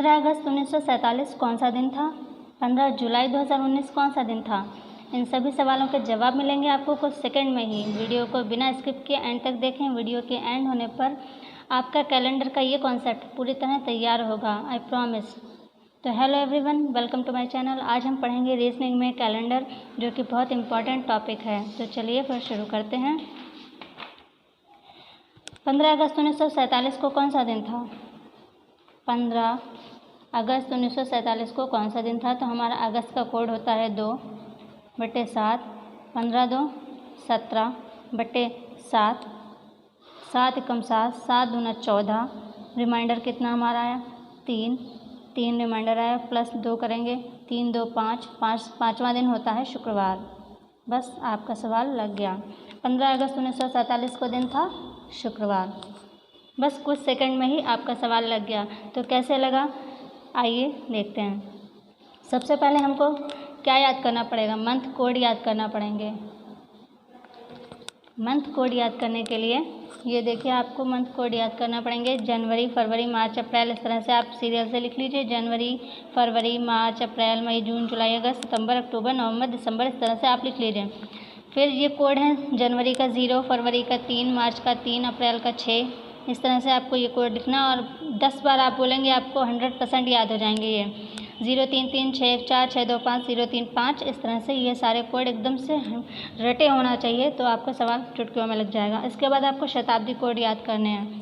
15 अगस्त 1947 कौन सा दिन था? 15 जुलाई 2019 कौन सा दिन था? इन सभी सवालों के जवाब मिलेंगे आपको कुछ सेकंड में ही। वीडियो को बिना स्किप किए एंड तक देखें। वीडियो के एंड होने पर आपका कैलेंडर का ये कॉन्सेप्ट पूरी तरह तैयार होगा, आई प्रॉमिस। तो hello everyone, welcome to my channel. आज हम पढ़ेंगे रीजनिंग में कैलेंडर, जो कि बहुत इंपॉर्टेंट टॉपिक है। तो चलिए फिर शुरू करते हैं। 15 अगस्त 1947 को कौन सा दिन था? 15 अगस्त 1947 को कौन सा दिन था? तो हमारा अगस्त का कोड होता है 2/7। 15×2 17/7। 7 एकम 7, 7 दूना 14। रिमाइंडर कितना हमारा आया? 3 रिमाइंडर आया, प्लस 2 करेंगे। 3 2 5, पाँचवां दिन होता है शुक्रवार। बस आपका सवाल लग गया। 15 अगस्त 1947 को दिन था शुक्रवार। बस कुछ सेकंड में ही आपका सवाल लग गया। तो कैसे लगा, आइए देखते हैं। सबसे पहले हमको क्या याद करना पड़ेगा? मंथ कोड याद करना पड़ेंगे। मंथ कोड याद करने के लिए ये देखिए, आपको मंथ कोड याद करना पड़ेंगे। जनवरी, फरवरी, मार्च, अप्रैल, इस तरह से आप सीरियल से लिख लीजिए। जनवरी, फरवरी, मार्च, अप्रैल, मई, जून, जुलाई, अगस्त, सितंबर, अक्टूबर, नवंबर, दिसंबर, इस तरह से आप लिख लीजिए। फिर ये कोड है जनवरी का 0, फरवरी का 3, मार्च का 3, अप्रैल का 6। इस तरह से आपको ये कोड लिखना, और 10 बार आप बोलेंगे, आपको 100% याद हो जाएंगे। ये 0 3 3 6 4 6 2 5 0 3 5, इस तरह से ये सारे कोड एकदम से रटे होना चाहिए, तो आपका सवाल चुटकियों में लग जाएगा। इसके बाद आपको शताब्दी कोड याद करने हैं।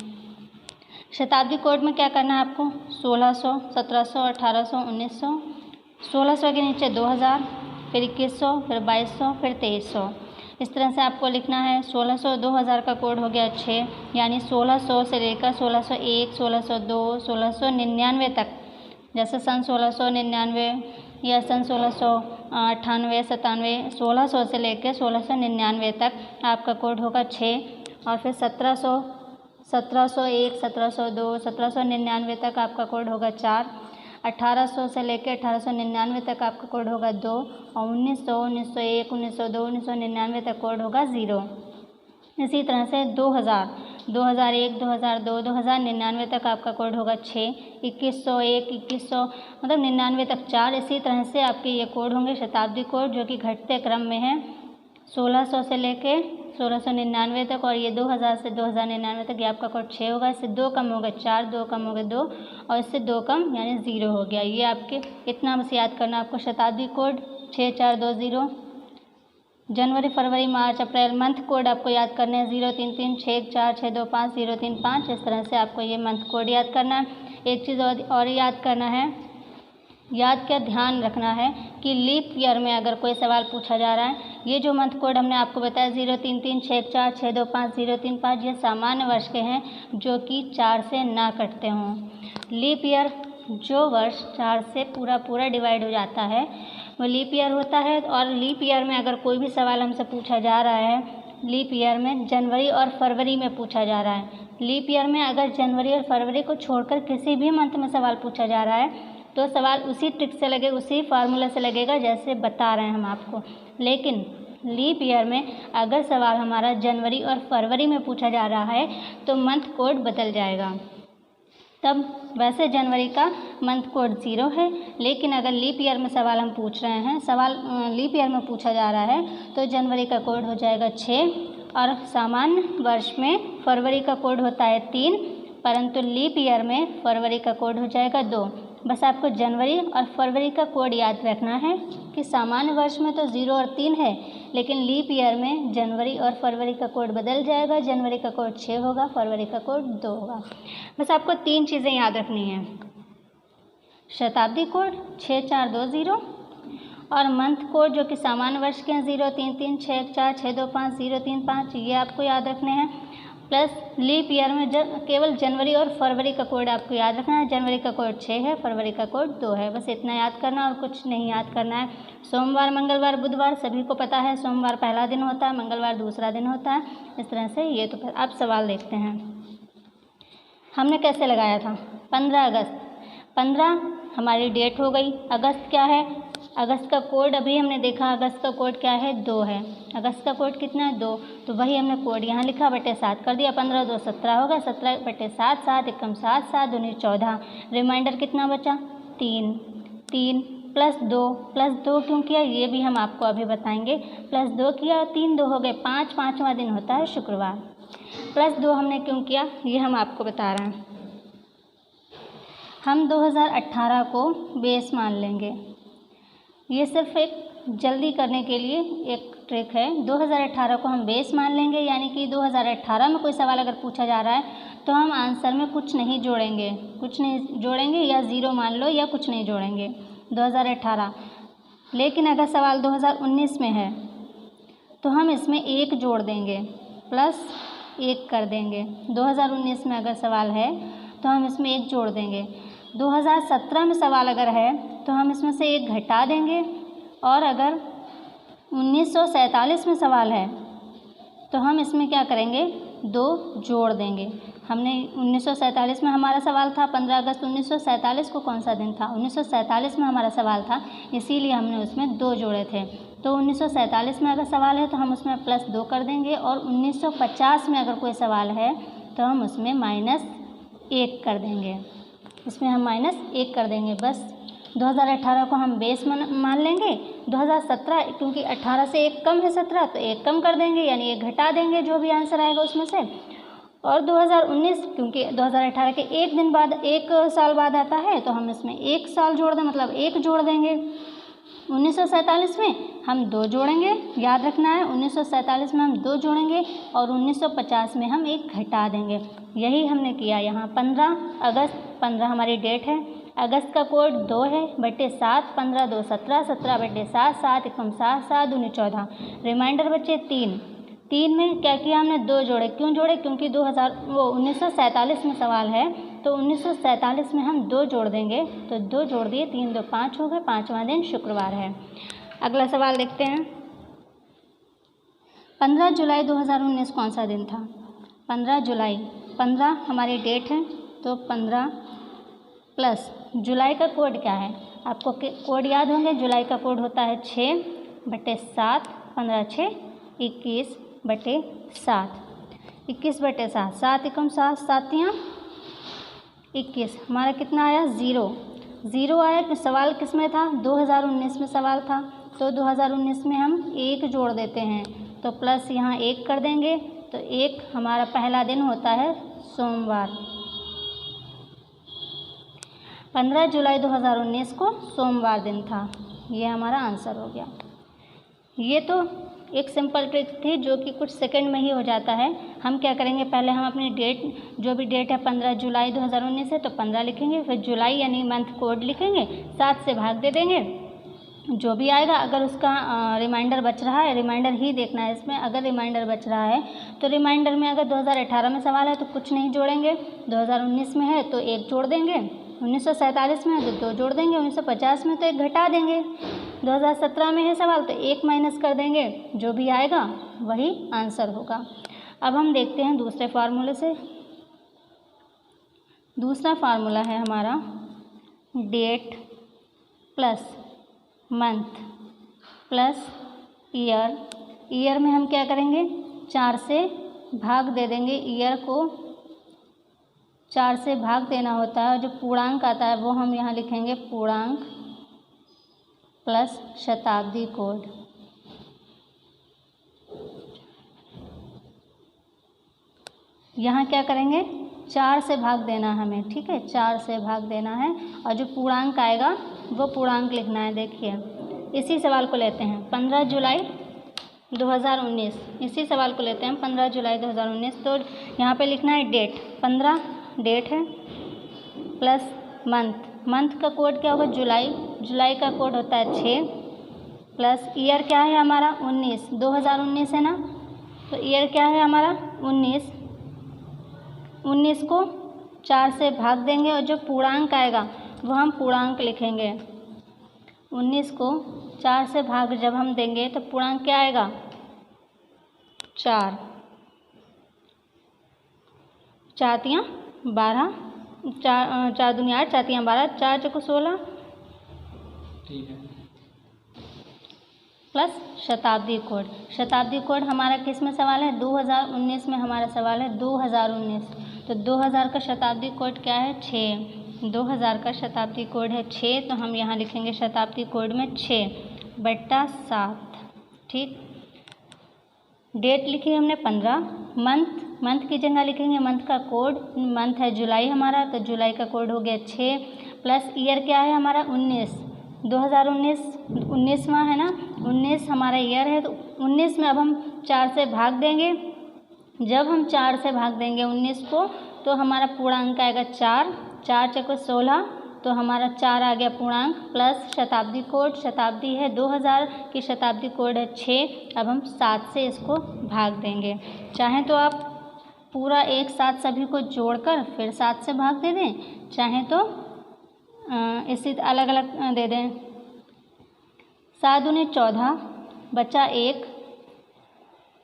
शताब्दी कोड में क्या करना है आपको? 1600, 1700, 1800, 1900। 1600 के नीचे 2000, फिर 2100, फिर 2200, फिर 2300। इस तरह से आपको लिखना है। 1600 2000 का कोड हो गया 6, यानी 1600 से लेकर 1601, 1602, 1699 तक। जैसे सन 1699 या सन 1698, 97, 1600 से लेकर 1699 तक आपका कोड होगा 6। और फिर 1700, 1701, 1702, 1799 तक आपका कोड होगा 4। 1800 से लेकर 1899 तक आपका कोड होगा 2। और 1900, 1901, 1902, 1999 तक कोड होगा 0। इसी तरह से 2000, 2001, 2002, 2099 तक आपका कोड होगा 6। 2101, 2100, मतलब 99 तक 4। इसी तरह से आपके ये कोड होंगे शताब्दी कोड, जो कि घटते क्रम में है। 1600 से लेके 1699 तक, और ये 2000 से 2099 तक ये आपका कोड 6 होगा। इससे 2 कम हो गए 4, 2 कम हो गए 2, और इससे 2 कम यानी 0 हो गया। ये आपके इतना बस याद करना आपको। शताब्दी कोड 6420। जनवरी, फरवरी, मार्च, अप्रैल, मंथ कोड आपको याद करने हैं। 0 3 3 6 4 6 2 5 0 3 5। इस तरह से आपको ये मंथ कोड याद करना है। एक चीज़ और याद करना है, याद क्या ध्यान रखना है कि लीप ईयर में अगर कोई सवाल पूछा जा रहा है, ये जो मंथ कोड हमने आपको बताया 0 3 3 6 4 6 2 5 0 3 5, ये सामान्य वर्ष के हैं जो कि 4 से ना कटते हों। लीप ईयर, जो वर्ष 4 से पूरा डिवाइड हो जाता है, वो लीप ईयर होता है। और लीप ईयर में अगर कोई भी सवाल हमसे पूछा जा रहा है, लीप ईयर में जनवरी और फरवरी में पूछा जा रहा है। लीप ईयर में अगर जनवरी और फरवरी को छोड़कर किसी भी मंथ में सवाल पूछा जा रहा है, तो सवाल उसी ट्रिक से लगे, उसी फार्मूला से लगेगा जैसे बता रहे हैं हम आपको। लेकिन लीप ईयर में अगर सवाल हमारा जनवरी और फरवरी में पूछा जा रहा है, तो मंथ कोड बदल जाएगा। तब वैसे जनवरी का मंथ कोड 0 है, लेकिन अगर लीप ईयर में सवाल हम पूछ रहे हैं, सवाल लीप ईयर में पूछा जा रहा है, तो जनवरी का कोड हो जाएगा 6। और सामान्य वर्ष में फरवरी का कोड होता है 3, परंतु लीप ईयर में फरवरी का कोड हो जाएगा 2। बस आपको जनवरी और फरवरी का कोड याद रखना है कि सामान्य वर्ष में तो 0 और 3 है, लेकिन लीप ईयर में जनवरी और फरवरी का कोड बदल जाएगा। जनवरी का कोड 6 होगा, फरवरी का कोड 2 होगा। बस आपको 3 चीज़ें याद रखनी हैं। शताब्दी कोड 6420, और मंथ कोड जो कि सामान्य वर्ष के हैं 0 3 3 6 4 6 2 5 0 3 5, ये आपको याद रखने हैं। प्लस लीप ईयर में केवल जनवरी और फरवरी का कोड आपको याद रखना है। जनवरी का कोड 6 है, फरवरी का कोड 2 है। बस इतना याद करना और कुछ नहीं याद करना है। सोमवार, मंगलवार, बुधवार सभी को पता है। सोमवार पहला दिन होता है, मंगलवार दूसरा दिन होता है। इस तरह से ये तो फिर आप सवाल देखते हैं हमने कैसे लगाया था। 15 अगस्त, 15 हमारी डेट हो गई। अगस्त क्या है? अगस्त का कोड अभी हमने देखा, अगस्त का कोड क्या है 2 है। अगस्त का कोड कितना है 2, तो वही हमने कोड यहाँ लिखा बटे 7 कर दिया। 15 2 17 होगा, 17 बटे 7 7 एकम 7 7 दूनी 14। रिमाइंडर कितना बचा 3 3 प्लस दो क्यों किया ये भी हम आपको अभी बताएंगे। प्लस 2 किया 3 2 हो गए 5, पाँचवां दिन होता है शुक्रवार। प्लस 2 हमने क्यों किया ये हम आपको बता रहे हैं। हम 2018 को बेस मान लेंगे, ये सिर्फ एक जल्दी करने के लिए एक ट्रिक है। 2018 को हम बेस मान लेंगे, यानी कि 2018 में कोई सवाल अगर पूछा जा रहा है तो हम आंसर में कुछ नहीं जोड़ेंगे या ज़ीरो मान लो या कुछ नहीं जोड़ेंगे 2018। लेकिन अगर सवाल 2019 में है तो हम इसमें 1 जोड़ देंगे, प्लस 1 कर देंगे। 2019 में अगर सवाल है तो हम इसमें 1 जोड़ देंगे। 2017 में सवाल अगर है तो हम इसमें से 1 घटा देंगे, और अगर 1947 में सवाल है तो हम इसमें क्या करेंगे 2 जोड़ देंगे। हमने 1947 में हमारा सवाल था 15 अगस्त 1947 को कौन सा दिन था 1947 में हमारा सवाल था, इसीलिए हमने उसमें 2 जोड़े थे। तो 1947 में अगर सवाल है तो हम उसमें प्लस 2 कर देंगे, और 1950 में अगर कोई सवाल है तो हम उसमें -1 कर देंगे। इसमें हम -1 कर देंगे बस। 2018 को हम बेस मान लेंगे। 2017 क्योंकि 18 से 1 कम है 17 तो 1 कम कर देंगे, यानी 1 घटा देंगे जो भी आंसर आएगा उसमें से। और 2019 क्योंकि 2018 के 1 दिन बाद 1 साल बाद आता है तो हम इसमें 1 साल जोड़ दें, मतलब 1 जोड़ देंगे। 1947 में हम 2 जोड़ेंगे, याद रखना है 1947 में हम 2 जोड़ेंगे, और 1950 में हम 1 घटा देंगे। यही हमने किया यहाँ। 15 अगस्त 15 हमारी डेट है। अगस्त का कोड 2 है बटे 7, 15 2 17 17 बटे 7 7 एकम 7 7 दूनी 14। रिमाइंडर बचे 3 में क्या किया हमने 2 जोड़े। क्यों जोड़े क्योंकि 1947 में सवाल है, तो 1947 में हम 2 जोड़ देंगे, तो 2 जोड़ दिए 3 2 5 हो गए, पाँचवां दिन शुक्रवार है। अगला सवाल देखते हैं। 15 जुलाई 2019 कौन सा दिन था 15 जुलाई 15 हमारी डेट है, तो 15 प्लस जुलाई का कोड क्या है आपको कोड याद होंगे। जुलाई का कोड होता है 6 बटे 7, 15 6 21 बटे 7, 21 बटे 7 7 एकम 7 7 21। हमारा कितना आया 0 आया। तो सवाल किस में था 2019 में सवाल था, तो 2019 में हम 1 जोड़ देते हैं, तो प्लस यहाँ 1 कर देंगे, तो 1 हमारा पहला दिन होता है सोमवार। 15 जुलाई 2019 को सोमवार दिन था, ये हमारा आंसर हो गया। ये तो एक सिंपल ट्रिक थी जो कि कुछ सेकंड में ही हो जाता है। हम क्या करेंगे, पहले हम अपनी डेट जो भी डेट है 15 जुलाई 2019 है तो 15 लिखेंगे, फिर जुलाई यानी मंथ कोड लिखेंगे, 7 से भाग दे देंगे, जो भी आएगा। अगर उसका रिमाइंडर बच रहा है, रिमाइंडर ही देखना है इसमें, अगर रिमाइंडर बच रहा है तो रिमाइंडर में अगर 2018 में सवाल है तो कुछ नहीं जोड़ेंगे, 2019 में है तो 1 जोड़ देंगे, 1947 में है तो 2 जोड़ देंगे, 1950 में तो 1 घटा देंगे, 2017 में है सवाल तो 1 माइनस कर देंगे, जो भी आएगा वही आंसर होगा। अब हम देखते हैं दूसरे फार्मूले से। दूसरा फार्मूला है हमारा date plus month plus year. Year में हम क्या करेंगे 4 से भाग दे देंगे, ईयर को 4 से भाग देना होता है, जो पूर्णांक आता है वो हम यहाँ लिखेंगे पूर्णांक प्लस शताब्दी कोड। यहाँ क्या करेंगे 4 से भाग देना हमें, ठीक है, 4 से भाग देना है, और जो पूर्णांक आएगा वो पूर्णांक लिखना है। देखिए इसी सवाल को लेते हैं 15 जुलाई 2019, इसी सवाल को लेते हैं 15 जुलाई 2019। तो यहाँ पे लिखना है डेट, 15 डेट है, प्लस मंथ का कोड क्या होगा जुलाई का कोड होता है 6, प्लस ईयर क्या है हमारा 19, 2019 है ना, तो ईयर क्या है हमारा 19 को 4 से भाग देंगे, और जो पूर्णांक आएगा वो हम पूर्णांक लिखेंगे। 19 को 4 से भाग जब हम देंगे तो पूर्णांक क्या आएगा 4, 4 12, 4 दूनी 8, 4 12, 4 चौको 16, ठीक है प्लस शताब्दी कोड। शताब्दी कोड हमारा किस में सवाल है? 2019 में हमारा सवाल है 2019। तो 2000 का शताब्दी कोड क्या है? 6। 2000 का शताब्दी कोड है 6, तो हम यहाँ लिखेंगे शताब्दी कोड में 6/7। ठीक। डेट लिखी हमने 15। मंथ की जगह लिखेंगे मंथ का कोड। मंथ है जुलाई हमारा, तो जुलाई का कोड हो गया 6 प्लस ईयर क्या है हमारा? 19। 2019 19वां है ना, 19 हमारा ईयर है। तो 19 में अब हम 4 से भाग देंगे। जब हम 4 से भाग देंगे 19 को, तो हमारा पूर्णांक आएगा 4। 4 चौको 16, तो हमारा 4 आ गया पूर्णांक, प्लस शताब्दी कोड। शताब्दी है 2000 की, शताब्दी कोड है 6। अब हम 7 से इसको भाग देंगे। चाहें तो आप पूरा एक साथ सभी को जोड़कर फिर 7 से भाग दे दें, चाहें तो इसी अलग अलग दे दें। 7 दूनी 14, बचा 1।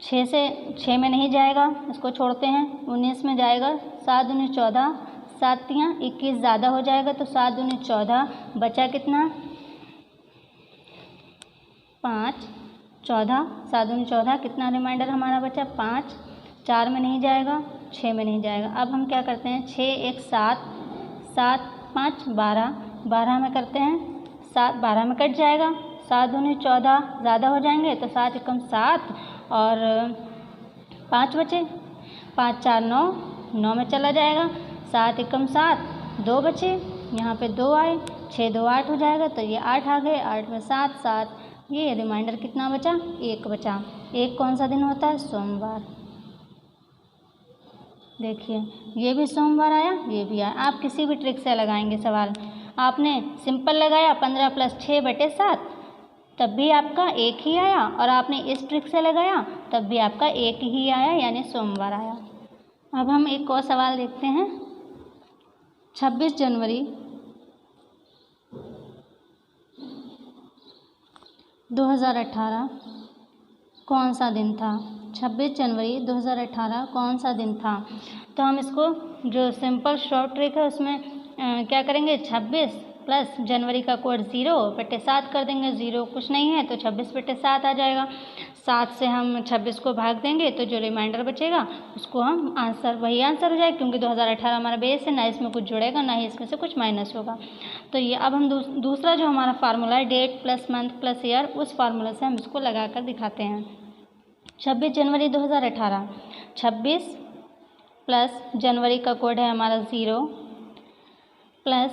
6 में नहीं जाएगा, इसको छोड़ते हैं। 19 में जाएगा। 7 दूनी 14, 7 तियाँ 21 ज़्यादा हो जाएगा, तो 7 दूनी 14, बचा कितना? 5। 14, 7 दूनी 14, कितना रिमाइंडर हमारा बचा? 5। 4 में नहीं जाएगा, 6 में नहीं जाएगा। अब हम क्या करते हैं? 6 1 7, 7 5 12, 12 में करते हैं 7, 12 में कट जाएगा। 7 दूनी 14 ज़्यादा हो जाएंगे, तो 7 एकम 7 और 5 बचे। 5 4 9, 9 में चला जाएगा। 7 एकम 7, 2 बचे, यहाँ पे 2 आए। 6 2 8 हो जाएगा, तो ये 8 आ गए। 8 में 7 7, ये रिमाइंडर कितना बचा? 1 बचा। 1 कौन सा दिन होता है? सोमवार। देखिए ये भी सोमवार आया, ये भी आया। आप किसी भी ट्रिक से लगाएंगे सवाल। आपने सिंपल लगाया 15 + 6/7, तब भी आपका 1 ही आया, और आपने इस ट्रिक से लगाया तब भी आपका 1 ही आया, यानी सोमवार आया। अब हम एक और सवाल देखते हैं। 26 जनवरी 2018 कौन सा दिन था? 26 जनवरी 2018 कौन सा दिन था? तो हम इसको जो सिंपल शॉर्ट ट्रिक है उसमें क्या करेंगे? 26 प्लस जनवरी का कोड 0/7 कर देंगे। 0 कुछ नहीं है, तो 26/7 आ जाएगा। 7 से हम 26 को भाग देंगे, तो जो रिमाइंडर बचेगा उसको हम आंसर, वही आंसर हो जाएगा, क्योंकि 2018 हमारा बेस है, ना इसमें कुछ जुड़ेगा ना ही इसमें से कुछ माइनस होगा। तो ये अब हम दूसरा जो हमारा फार्मूला है, date plus month plus year, उस फार्मूला से हम इसको लगा कर दिखाते हैं। 26 जनवरी 2018, 26 प्लस जनवरी का कोड है हमारा 0 प्लस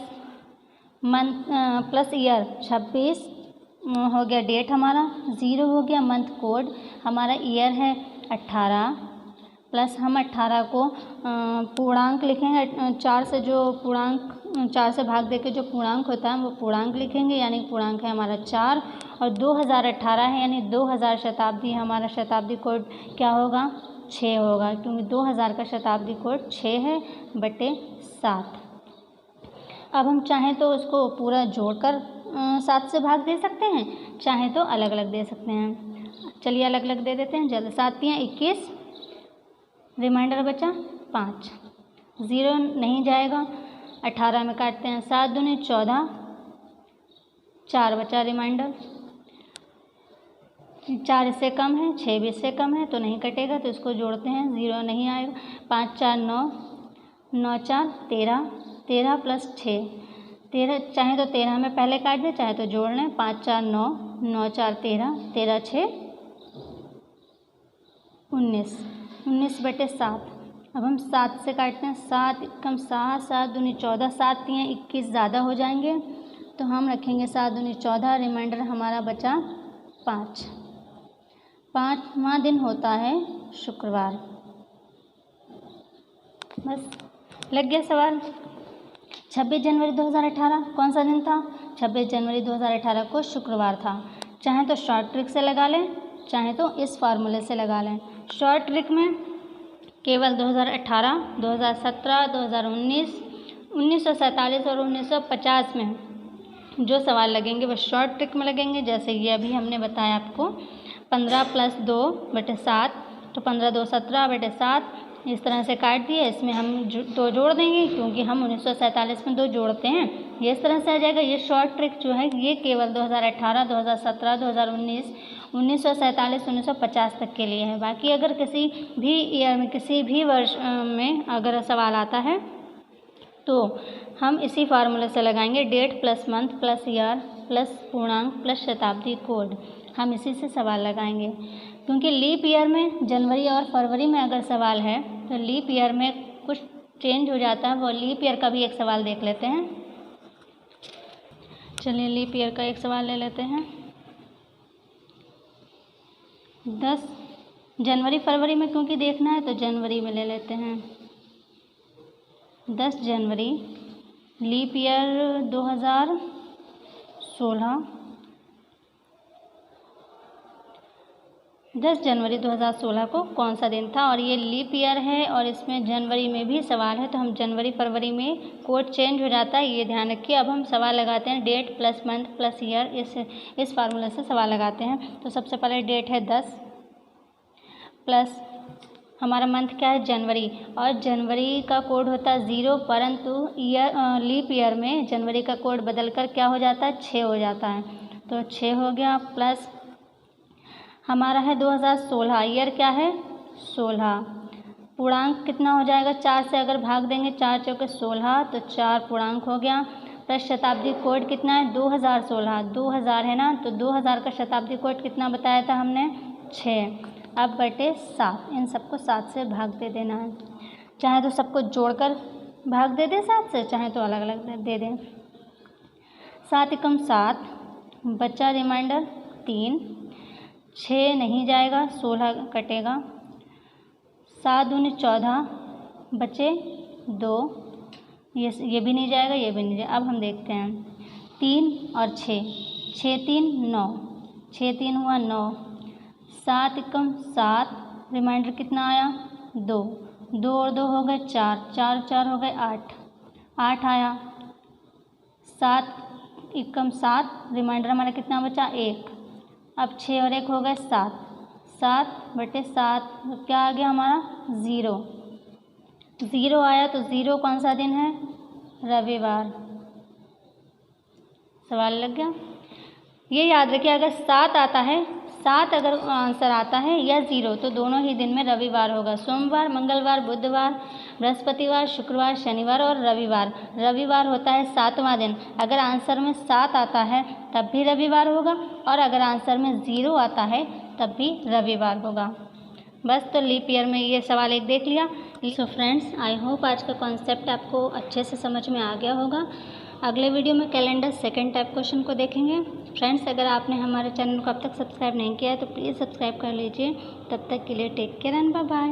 मंथ प्लस ईयर 26 हो गया, डेट हमारा 0 हो गया, मंथ कोड हमारा ईयर है 18 प्लस हम 18 को पूर्णांक लिखेंगे। 4 से जो पूर्णांक 4 से भाग दे के जो पूर्णांक होता है वो पूर्णांक लिखेंगे, यानी पूर्णांक है हमारा 4 और 2018 है, यानी 2000 शताब्दी हमारा शताब्दी कोड क्या होगा? 6 होगा, क्योंकि 2000 का शताब्दी कोड 6 है बटे 7। अब हम चाहें तो उसको पूरा जोड़कर 7 से भाग दे सकते हैं, चाहें तो अलग अलग दे सकते हैं। चलिए अलग अलग दे देते हैं जल्द। 7 तियाँ 21, रिमाइंडर बचा 5, 0 नहीं जाएगा। 18 में काटते हैं। 7 दूनी 14, 4 बचा रिमाइंडर। 4 इससे कम है, 6 भी इससे कम है, तो नहीं कटेगा, तो इसको जोड़ते हैं, 0 नहीं आएगा। 5 4 9, 9 4 13, 13 प्लस 6 13, चाहे तो 13 में पहले काट दें, चाहे तो जोड़ लें। 5 4 9, 9 4 13, 13 6 19, 19/7। अब हम 7 से काटते हैं। 7 कम 7, 7 दूनी 14, 7 तियाँ 21 ज़्यादा हो जाएंगे, तो हम रखेंगे 7 दूनी 14, रिमाइंडर हमारा बचा 5। 5वां दिन होता है शुक्रवार। बस लग गया सवाल। 26 जनवरी 2018 कौन सा दिन था? 26 जनवरी 2018 को शुक्रवार था। चाहे तो शॉर्ट ट्रिक से लगा लें, चाहे तो इस फार्मूले से लगा लें। शॉर्ट ट्रिक में केवल 2018, 2017, 2019, 1947 और 1950 में जो सवाल लगेंगे वो शॉर्ट ट्रिक में लगेंगे। जैसे ये अभी हमने बताया आपको 15 + 2/7, तो 15 2 17/7, इस तरह से काट दिए। इसमें हम 2 जोड़ देंगे, क्योंकि हम 1947 में 2 जोड़ते हैं, ये इस तरह से आ जाएगा। ये शॉर्ट ट्रिक जो है ये केवल 2018, 2017, 2019, 1947 1950 तक के लिए है। बाकी अगर किसी भी ईयर में किसी भी वर्ष में अगर सवाल आता है तो हम इसी फार्मूले से लगाएंगे, date plus month plus year plus पूर्णांक प्लस शताब्दी कोड, हम इसी से सवाल लगाएंगे। क्योंकि लीप ईयर में जनवरी और फरवरी में अगर सवाल है तो लीप ईयर में कुछ चेंज हो जाता है, वो लीप ईयर का भी एक सवाल देख लेते हैं। चलिए लीप ईयर का एक सवाल ले लेते हैं। 10 जनवरी फरवरी में क्योंकि देखना है तो जनवरी में ले लेते हैं। 10 जनवरी लीप ईयर 2016, 10 जनवरी 2016 को कौन सा दिन था, और ये लीप ईयर है और इसमें जनवरी में भी सवाल है तो हम जनवरी फरवरी में कोड चेंज हो जाता है, ये ध्यान रखिए। अब हम सवाल लगाते हैं, date plus month plus year, इस फार्मूले से सवाल लगाते हैं। तो सबसे पहले डेट है 10 प्लस हमारा मंथ क्या है जनवरी, और जनवरी का कोड होता है 0, परंतु लीप ईयर में जनवरी का कोड बदलकर क्या हो जाता है 6 हो जाता है, तो 6 हो गया। प्लस हमारा है 2016, ईयर क्या है 16, पूर्णांक कितना हो जाएगा, 4 से अगर भाग देंगे 4 चौके 16 तो 4 पूर्णांक हो गया। प्लस शताब्दी कोड कितना है 2016, 2000 है ना, तो 2000 का शताब्दी कोड कितना बताया था हमने 6, अब बटे 7, इन सबको 7 से भाग दे देना है। चाहे तो सबको जोड़कर भाग दे दें 7 से, चाहे तो अलग अलग दे दें। 7 एकम 7, बचा रिमाइंडर 3, 6 नहीं जाएगा 16 कटेगा, 7 दूनी 14, बचे 2, ये भी नहीं जाएगा ये भी नहीं जाएगा। अब हम देखते हैं 3 और 6, 6 3 9, 6 3 हुआ 9, 7 एकम 7, रिमाइंडर कितना आया 2, 2 और 2 हो गए 4, 4 4 हो गए 8, 8 आया। 7 एकम 7, रिमाइंडर हमारा कितना बचा 1, अब 6 और 1 हो गए 7, 7 बटे 7, क्या आ गया हमारा 0, 0 आया। तो 0 कौन सा दिन है रविवार, सवाल लग गया। ये याद रखिए, अगर 7 आता है, 7 अगर आंसर आता है या 0 तो दोनों ही दिन में रविवार होगा। सोमवार, मंगलवार, बुधवार, बृहस्पतिवार, शुक्रवार, शनिवार और रविवार, रविवार होता है 7वां दिन। अगर आंसर में 7 आता है तब भी रविवार होगा, और अगर आंसर में 0 आता है तब भी रविवार होगा। बस, तो लीप ईयर में ये सवाल एक देख लिया। सो फ्रेंड्स, आई होप आज का कॉन्सेप्ट आपको अच्छे से समझ में आ गया होगा। अगले वीडियो में कैलेंडर सेकंड टाइप क्वेश्चन को देखेंगे। फ्रेंड्स, अगर आपने हमारे चैनल को अब तक सब्सक्राइब नहीं किया है तो प्लीज़ सब्सक्राइब कर लीजिए। तब तक के लिए take care and bye bye.